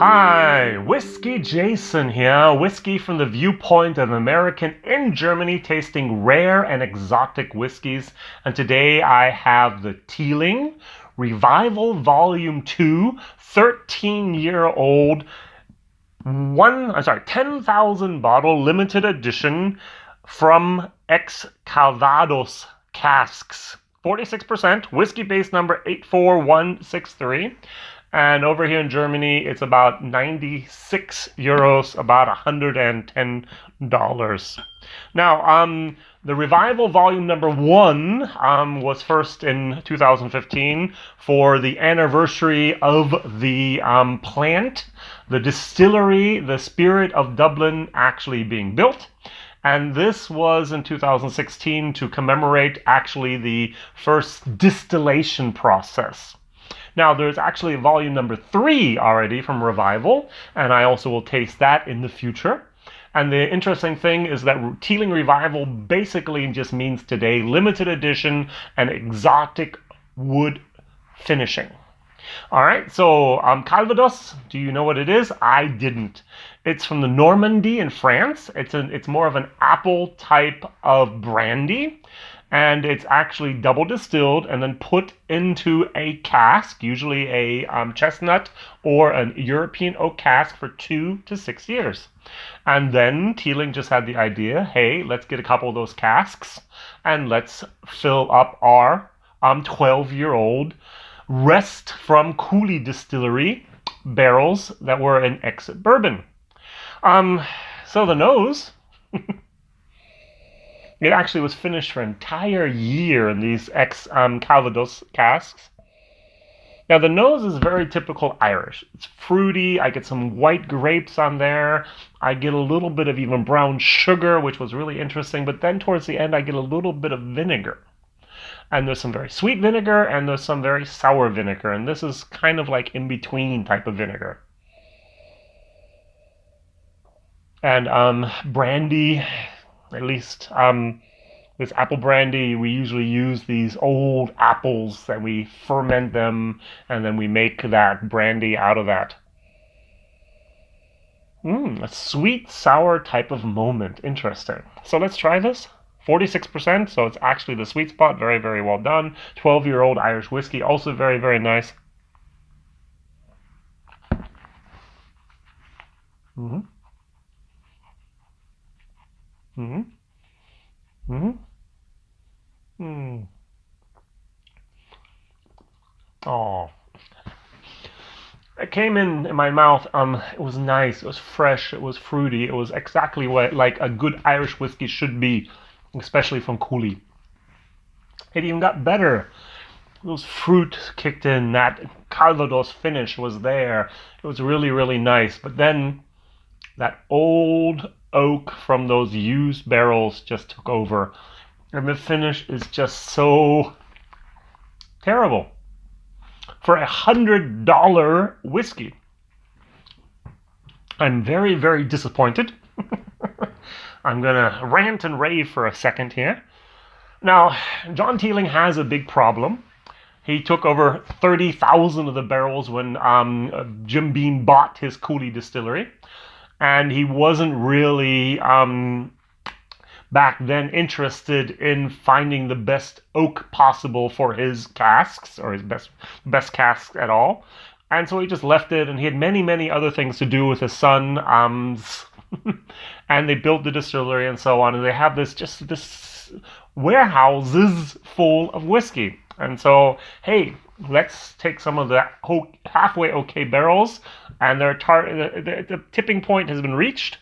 Hi, Whiskey Jason here, whiskey from the viewpoint of an American in Germany tasting rare and exotic whiskeys. And today I have the Teeling Revival Volume 2, 13-year-old, 10,000 bottle limited edition from ex-Calvados casks. 46%, whiskey base number 84163. And over here in Germany, it's about 96 euros, about $110. Now, the Revival Volume number 1 was first in 2015 for the anniversary of the plant, the distillery, the Spirit of Dublin actually being built. And this was in 2016 to commemorate actually the first distillation process. Now, there's actually volume number 3 already from Revival, and I also will taste that in the future. And the interesting thing is that Teeling Revival basically just means today limited edition and exotic wood finishing. All right, so Calvados, do you know what it is? I didn't. It's from the Normandy in France. It's more of an apple type of brandy. And it's actually double distilled and then put into a cask, usually a chestnut or an European oak cask for 2 to 6 years. And then Teeling just had the idea, hey, let's get a couple of those casks and let's fill up our 12-year-old rest from Cooley Distillery barrels that were in ex-bourbon. So the nose... It actually was finished for an entire year in these ex-Calvados casks. Now, the nose is very typical Irish. It's fruity. I get some white grapes on there. I get a little bit of even brown sugar, which was really interesting. But then towards the end, I get a little bit of vinegar. And there's some very sweet vinegar, and there's some very sour vinegar. And this is kind of like in-between type of vinegar. And brandy... At least this apple brandy, we usually use these old apples and we ferment them and then we make that brandy out of that. A sweet, sour type of moment. Interesting. So let's try this. 46%, so it's actually the sweet spot. Very, very well done. 12-year-old Irish whiskey, also very, very nice. Oh, it came in my mouth. It was nice. It was fresh. It was fruity. It was exactly what like a good Irish whiskey should be, especially from Cooley. It even got better. Those fruit kicked in. That Calvados finish was there. It was really, really nice. But then that old oak from those used barrels just took over. And the finish is just so terrible. For $100 whiskey, I'm very, very disappointed. I'm gonna rant and rave for a second here. Now, John Teeling has a big problem. He took over 30,000 of the barrels when Jim Beam bought his Cooley distillery. And he wasn't really, back then, interested in finding the best oak possible for his casks, or his best casks at all. And so he just left it, and he had many, many other things to do with his son. And they built the distillery and so on, and they have this warehouses full of whiskey. And so, hey, let's take some of the halfway okay barrels, and the tipping point has been reached,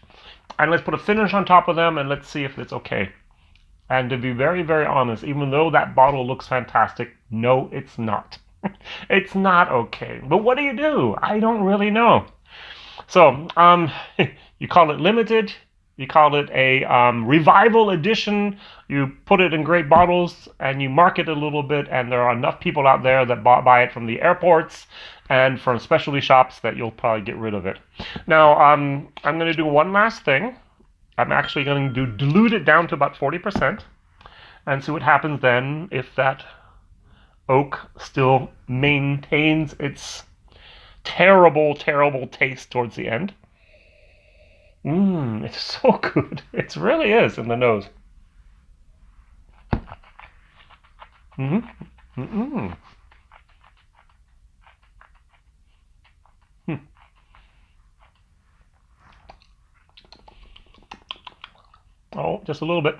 and let's put a finish on top of them, and let's see if it's okay. And to be very, very honest, even though that bottle looks fantastic, no, it's not. It's not okay. But what do? I don't really know. So, you call it limited. You call it a Revival edition. You put it in great bottles and you market it a little bit, and there are enough people out there that buy it from the airports and from specialty shops that you'll probably get rid of it. Now, I'm going to do one last thing. I'm actually going to dilute it down to about 40% and see what happens then if that oak still maintains its terrible, terrible taste towards the end. It's so good. It really is in the nose. Oh, just a little bit.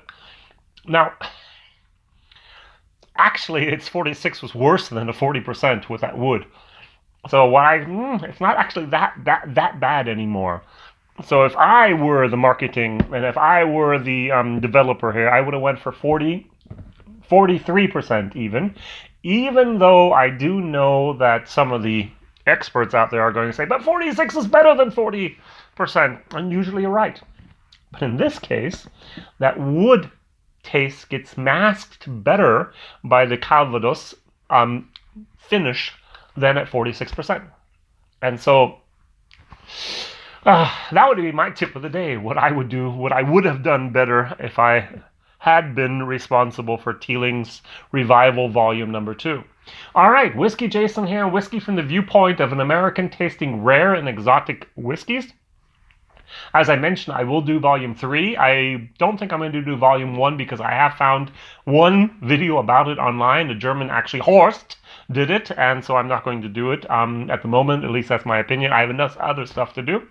Now, actually, its 46 was worse than the 40% with that wood. So it's not actually that bad anymore. So if I were the marketing and if I were the developer here, I would have went for 43% even though I do know that some of the experts out there are going to say, but 46 is better than 40%, and usually you're right. But in this case, that wood taste gets masked better by the Calvados finish than at 46%. And so that would be my tip of the day. What I would have done better if I had been responsible for Teeling's Revival Volume number 2. All right, WhiskyJason here, whiskey from the viewpoint of an American tasting rare and exotic whiskeys. As I mentioned, I will do Volume 3. I don't think I'm going to do Volume 1 because I have found one video about it online. The German, actually, Horst, did it, and so I'm not going to do it at the moment. At least that's my opinion. I have enough other stuff to do,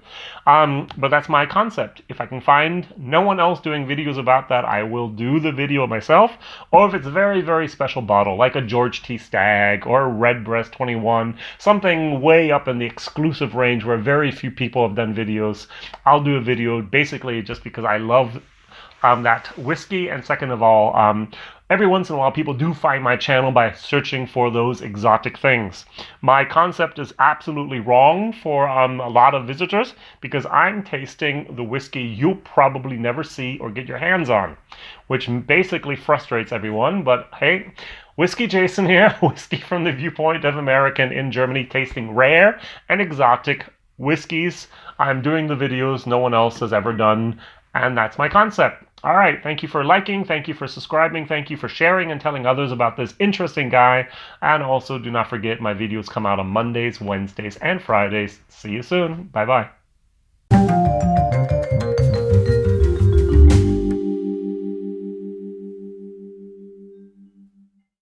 but that's my concept. If I can find no one else doing videos about that, I will do the video myself, or if it's a very, very special bottle, like a George T. Stagg or a Redbreast 21, something way up in the exclusive range where very few people have done videos, I'll do a video basically just because I love that whiskey, and second of all, every once in a while people do find my channel by searching for those exotic things. My concept is absolutely wrong for a lot of visitors because I'm tasting the whiskey you'll probably never see or get your hands on, which basically frustrates everyone. But hey, WhiskyJason here, whiskey from the viewpoint of American in Germany, tasting rare and exotic whiskeys. I'm doing the videos no one else has ever done, and that's my concept. All right, thank you for liking, thank you for subscribing, thank you for sharing and telling others about this interesting guy, and also do not forget my videos come out on Mondays, Wednesdays, and Fridays. See you soon. Bye-bye.